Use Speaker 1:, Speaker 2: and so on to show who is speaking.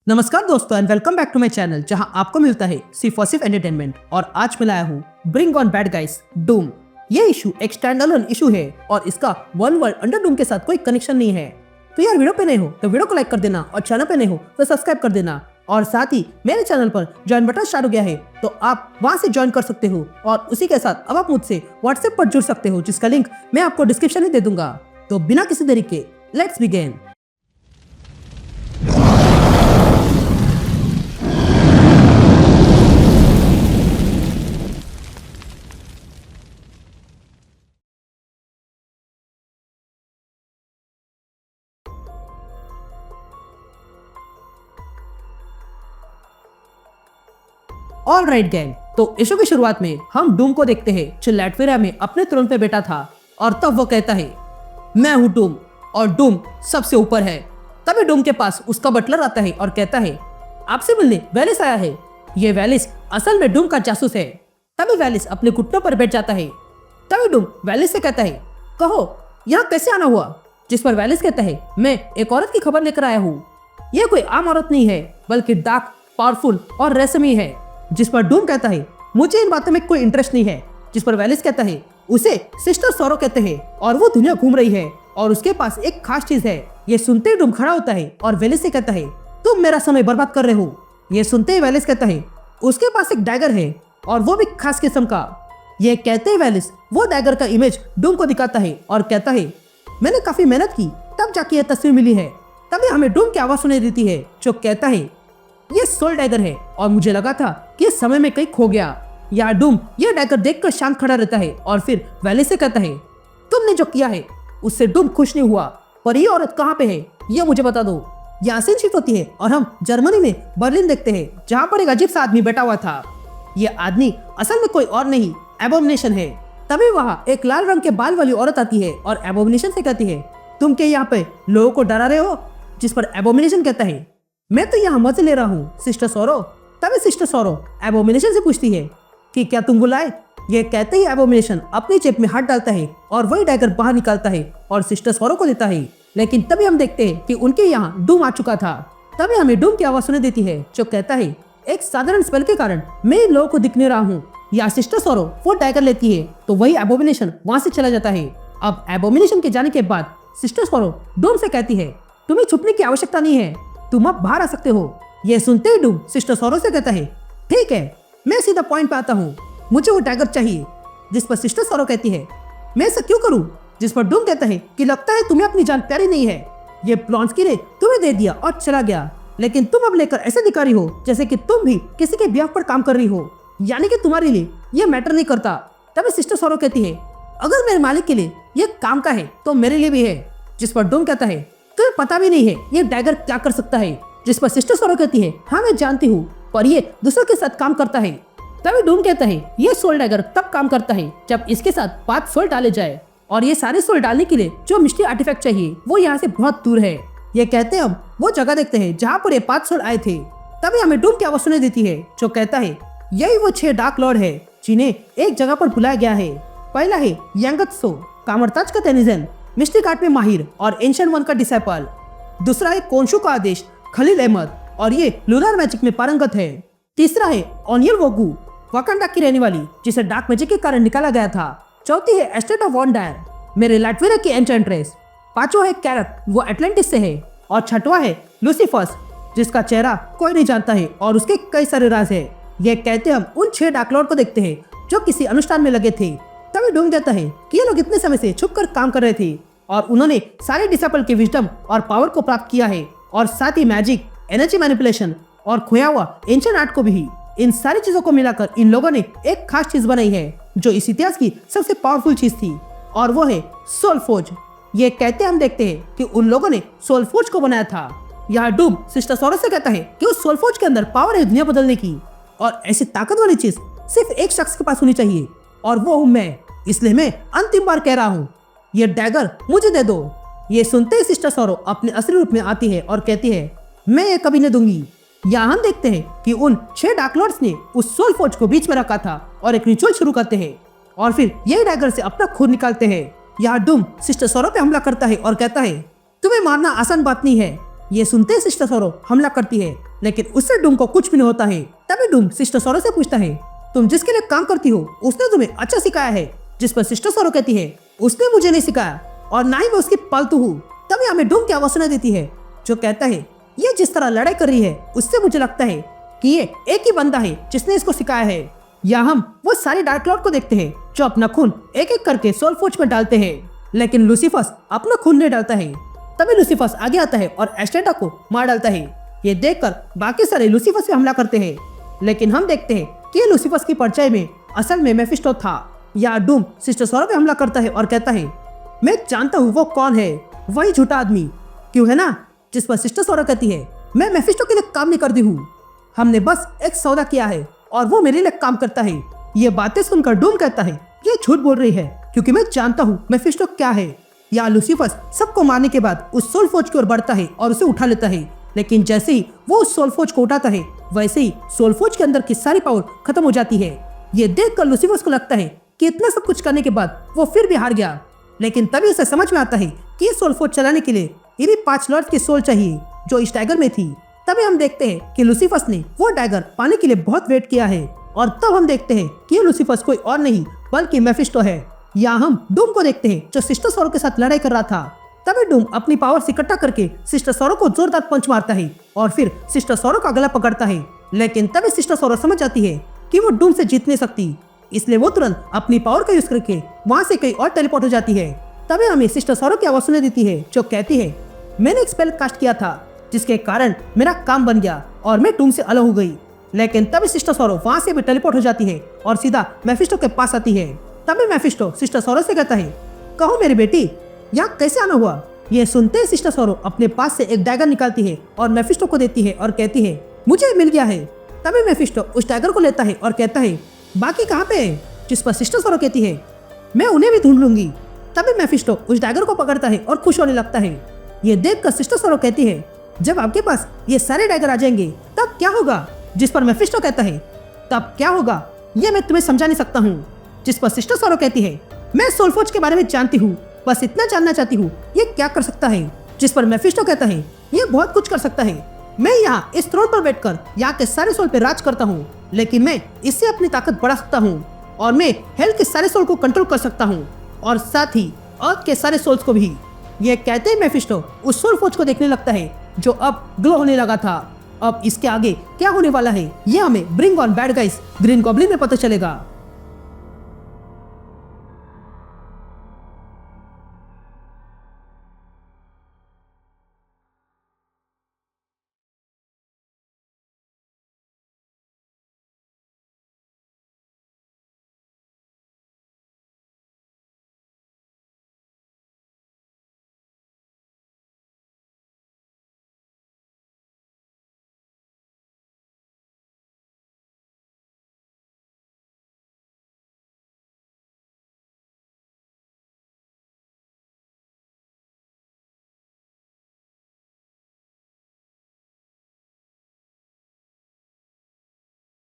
Speaker 1: नमस्कार दोस्तों and welcome back to my channel जहां आपको मिलता है सिर्फ और सिर्फ एंटरटेनमेंट। और आज मैं लाया हूं bring on bad guys Doom. ये इशू एक स्टैंडअलोन इशू है और इसका वन वर्ल्ड अंडर डूम के साथ कोई कनेक्शन नहीं है। तो यार वीडियो पे नए हो तो वीडियो को लाइक कर देना और चैनल पे नए हो तो सब्सक्राइब कर देना। और साथ ही मेरे चैनल पर ज्वाइन बटन स्टार्ट हो गया है तो आप वहां से ज्वाइन कर सकते हो और उसी के साथ अब आप मुझसे व्हाट्सएप पर जुड़ सकते हो जिसका लिंक मैं आपको डिस्क्रिप्शन में दे दूंगा। तो बिना किसी देरी के let's begin. All right gang, तो इशू की शुरुआत में हम डूम को देखते हैं जो लैटविया में अपने थ्रोन पे बैठा था और तब वो कहता है मैं हूँ डूम और डूम सबसे ऊपर है। तभी डूम के पास उसका बटलर आता है और कहता है आपसे मिलने वेलिस आया है। ये वेलिस असल में डूम का जासूस है। तभी वेलिस अपने घुटनों पर बैठ जाता है। तभी डूम वेलिस से कहता है कहो यहाँ कैसे आना हुआ। जिस पर वेलिस कहता है मैं एक औरत की खबर लेकर आया हूँ। यह कोई आम औरत नहीं है बल्कि डार्क, पावरफुल और रेशमी है। जिस पर डूम कहता है मुझे इन बातों में कोई इंटरेस्ट नहीं है। जिस पर वेलिस कहता है उसे सिस्टर सोरो कहते हैं और वो दुनिया घूम रही है और उसके पास एक खास चीज है। ये सुनते ही डूम खड़ा होता है और वेलिस से कहता है तुम मेरा समय बर्बाद कर रहे हो। ये सुनते ही वेलिस कहता है उसके पास एक डैगर है और वो भी खास किस्म का। ये कहते ही वेलिस वो डैगर का इमेज डूम को दिखाता है और कहता है मैंने काफी मेहनत की तब जाके यह तस्वीर मिली है। तभी हमें डूम की आवाज सुनाई देती है जो कहता है ये सोल डैगर है और मुझे लगा था कि समय में कहीं खो गया। या डूम ये डैगर देखकर शांत खड़ा रहता है और फिर वेलिस से कहता है तुमने जो किया है उससे डूम खुश नहीं हुआ, पर ये औरत कहाँ पे है ये मुझे बता दो। यहाँ सीन शिफ्ट होती है और हम जर्मनी में बर्लिन देखते हैं जहाँ पर एक अजीब सा आदमी बैठा हुआ था। ये आदमी असल में कोई और नहीं एबोमिनेशन है। तभी वहाँ एक लाल रंग के बाल वाली औरत आती है और एबोमिनेशन से कहती है तुम क्या यहाँ पे लोगों को डरा रहे हो। जिस पर एबोमिनेशन कहता है मैं तो यहाँ मजे ले रहा हूँ सिस्टर सोरो। तभी सिस्टर सोरो एबोमिनेशन से पूछती है कि क्या तुम बुलाए। ये कहते ही एबोमिनेशन अपनी जेब में हाथ डालता है और वही डैगर बाहर निकालता है और सिस्टर सोरो को देता है। लेकिन तभी हम देखते हैं कि उनके यहाँ डूम आ चुका था। तभी हमें डूम की आवाज सुनाई देती है जो कहता है एक साधारण स्पेल के कारण मैं इन लोगों को दिख नहीं रहा हूँ। या सिस्टर सोरो वो डैगर लेती है तो वही एबोमिनेशन वहां से चला जाता है। अब एबोमिनेशन के जाने के बाद सिस्टर सोरो डूम से कहती है तुम्हें छुपने की आवश्यकता नहीं है, तुम अब बाहर आ सकते हो। ये सुनते ही डूम सिस्टर सोरो से कहता है ठीक है मैं सीधा पॉइंट पे आता हूँ, मुझे वो डैगर चाहिए। जिस पर सिस्टर सोरो कहती है मैं ऐसा क्यों करूँ। जिस पर डूम कहता है कि लगता है तुम्हें अपनी जान प्यारी नहीं है। ये ब्लॉन्स्की ने तुम्हें दे दिया और चला गया, लेकिन तुम अब लेकर ऐसे दिखा रही हो जैसे कि तुम भी किसी के ब्याह पर काम कर रही हो, यानी कि तुम्हारे लिए ये मैटर नहीं करता। तभी सिस्टर सोरो कहती है अगर मेरे मालिक के लिए ये काम का है तो मेरे लिए भी है। जिस पर डूम कहता है तुम्हें पता भी नहीं है ये डैगर क्या कर सकता है। जिस पर सिस्टर सोरो कहती है हाँ मैं जानती हूँ, पर ये दूसरों के साथ काम करता है। तभी डूम कहता है ये सोल डैगर तब काम करता है जब इसके साथ 5 सोल डाले जाए और ये सारे सोल डालने के लिए जो मिस्ट्री आर्टिफैक्ट चाहिए वो यहाँ से बहुत दूर है। ये कहते हम वो जगह देखते हैं जहाँ पर ये 5 सोल आए थे। तभी हमें डूम की आवाज सुनाई देती है जो कहता है यही वो 6 डार्क लॉर्ड है जिन्हें एक जगह पर बुलाया गया है। पहला है यांगत्सो, कामरताज का तेनिजन, मिस्टिक आर्ट में माहिर और एंशिएंट वन का डिसाइपल। दूसरा है कोनशु का आदेश खलील अहमद और ये लूनार मैजिक में पारंगत है। तीसरा है ओनियल वोगू, वाकांडा की रहने वाली जिसे डार्क मैजिक के कारण निकाला गया था। चौथी है एस्टेट ऑफ वॉन डायर, मेरे लैटविया की एंशिएंट रेस। पांचवा है कैरत, वो एटलांटिस से है। और छठवा है लूसीफस जिसका चेहरा कोई नहीं जानता है और उसके कई सारे राज है। ये कहते हम उन 6 डार्क लॉर्ड को देखते हैं जो किसी अनुष्ठान में लगे थे। तभी डूम कहता है कि ये लोग इतने समय से छुप कर काम कर रहे थे और उन्होंने सारे डिसाइपल के विजडम और पावर को प्राप्त किया है और साथ ही मैजिक, एनर्जी मैनिपुलेशन और खोया हुआ एंशिएंट आर्ट को भी। इन सारी चीजों को मिलाकर इन लोगों ने एक खास चीज बनाई है जो इस इतिहास की सबसे पावरफुल चीज थी और वो है सोल फोर्ज। ये कहते हम देखते हैं कि उन लोगों ने सोल फोर्ज को बनाया था। यहाँ डूम सिस्टर सोरो से कहता है कि उस सोल फोर्ज के अंदर पावर है दुनिया बदलने की और ऐसी ताकत वाली चीज सिर्फ एक शख्स के पास होनी चाहिए और वो हूँ मैं। इसलिए मैं अंतिम बार कह रहा हूँ ये डैगर मुझे दे दो। ये सुनते ही सिस्टर सोरो अपने असली रूप में आती है और कहती है मैं ये कभी नहीं दूंगी। यहाँ हम देखते हैं कि उन 6 डार्क लॉर्ड्स ने उस सोल फोर्ज को बीच में रखा था और एक रिचुअल शुरू करते हैं और फिर यही डैगर से अपना खून निकालते हैं। यहाँ डूम सिस्टर सोरो पे हमला करता है और कहता है तुम्हें मारना आसान बात नहीं है। ये सुनते ही सिस्टर सोरो हमला करती है लेकिन उससे डूम को कुछ भी नहीं होता है। तभी डूम सिस्टर सोरो से पूछता है, तुम जिसके लिए काम करती हो उसने तुम्हें अच्छा सिखाया है? जिस पर सिस्टर सोरो कहती है, उसने मुझे नहीं सिखाया और ना ही मैं उसकी पालतू हूँ। तभी हमें डूम की आवाज सुनाई देती है जो कहता है, ये जिस तरह लड़ाई कर रही है उससे मुझे लगता है कि ये एक ही बंदा है जिसने इसको सिखाया है। या हम वो सारे डार्क लॉर्ड को देखते हैं जो अपना खून एक एक करके सोल फोर्ज में डालते हैं, लेकिन लूसीफस अपना खून नहीं डालता है। तभी लूसीफस आगे आता है और एस्टेटा को मार डालता है। ये देखकर बाकी सारे लूसीफस पे हमला करते हैं, लेकिन हम देखते हैं कि ये लूसीफस की परछाई में असल में मेफिस्टो था। या डूम सिस्टर सोरो पे हमला करता है और कहता है, मैं जानता हूँ वो कौन है, वही झूठा आदमी क्यों है ना, जिस पर सिस्टर सोरो कहती है, मैं मेफिस्टो के लिए काम नहीं करती हूँ, हमने बस एक सौदा किया है और वो मेरे लिए काम करता है। ये बातें सुनकर डूम कहता है, ये झूठ बोल रही है क्योंकि मैं जानता हूँ मेफिस्टो क्या है। या लूसीफस सबको मारने के बाद उस सोल फोर्ज की ओर बढ़ता है और उसे उठा लेता है, लेकिन जैसे ही वो उस सोल फोर्ज को उठाता है वैसे ही सोल फोर्ज के अंदर की सारी पावर खत्म हो जाती है। ये देखकर लूसीफस को लगता है कि इतना सब कुछ करने के बाद वो फिर भी हार गया, लेकिन तभी उसे समझ में आता है कि सोल फोर्ज चलाने के लिए ये भी 5 लॉर्ड की सोल चाहिए जो इस टाइगर में थी। तभी हम देखते हैं कि लूसीफस ने वो टाइगर पाने के लिए बहुत वेट किया है और तब हम देखते हैं कि लूसीफस कोई और नहीं बल्कि मेफिस्टो है। या हम डूम को देखते हैं जो सिस्टर सोरो के साथ लड़ाई कर रहा था। तभी डूम अपनी पावर इकट्ठा करके सिस्टर सोरो को जोरदार पंच मारता है और फिर सिस्टर सोरो का गला पकड़ता है, लेकिन तभी सिस्टर सोरो समझ जाती है कि वो डूम से जीत नहीं सकती, इसलिए वो तुरंत अपनी पावर का यूज करके वहाँ से कहीं और टेलीपोर्ट हो जाती है। तभी हमें सिस्टर सोरो की आवाज सुनाई देती है जो कहती है, मैंने एक स्पेल कास्ट किया था जिसके कारण मेरा काम बन गया और मैं डूम से अलग हो गई। लेकिन तभी सिस्टर सोरो वहाँ से भी टेलीपोर्ट हो जाती है और सीधा मेफिस्टो के पास आती है। तभी मेफिस्टो सिस्टर सोरो से कहता है, कहो मेरी बेटी यहाँ कैसे आना हुआ? ये सुनते ही सिस्टर सोरो अपने पास से एक डैगर निकालती है और मेफिस्टो को देती है और कहती है, मुझे मिल गया है। तभी मेफिस्टो उस डैगर को लेता है और कहता है, बाकी कहाँ पे है? जिस पर सिस्टर सोरो कहती है, मैं उन्हें भी ढूंढ लूंगी। तभी मेफिस्टो उस डैगर को पकड़ता है और खुश होने लगता है। ये देखकर सिस्टर सोरो कहती है, जब आपके पास ये सारे डैगर आ जाएंगे तब क्या होगा? जिस पर मेफिस्टो कहता है, तब क्या होगा ये मैं तुम्हें समझा नहीं सकता हूँ। जिस पर सिस्टर सोरो कहती है, मैं सोल फोर्ज के बारे में जानती हूँ, बस इतना जानना चाहती हूँ ये क्या कर सकता है। जिस पर मेफिस्टो कहता है, ये बहुत कुछ कर सकता है, मैं यहाँ इस थ्रोन पर बैठकर यहाँ के सारे सोल पे राज करता हूँ, लेकिन मैं इससे अपनी ताकत बढ़ा सकता हूँ और मैं हेल के सारे सोल को कंट्रोल कर सकता हूँ और साथ ही अर्थ के सारे सोल्स को भी। ये कहते ही मेफिस्टो उस सोल फोर्ज को देखने लगता है जो अब ग्लो होने लगा था। अब इसके आगे क्या होने वाला है ये हमें bring on bad guys green goblin में पता चलेगा।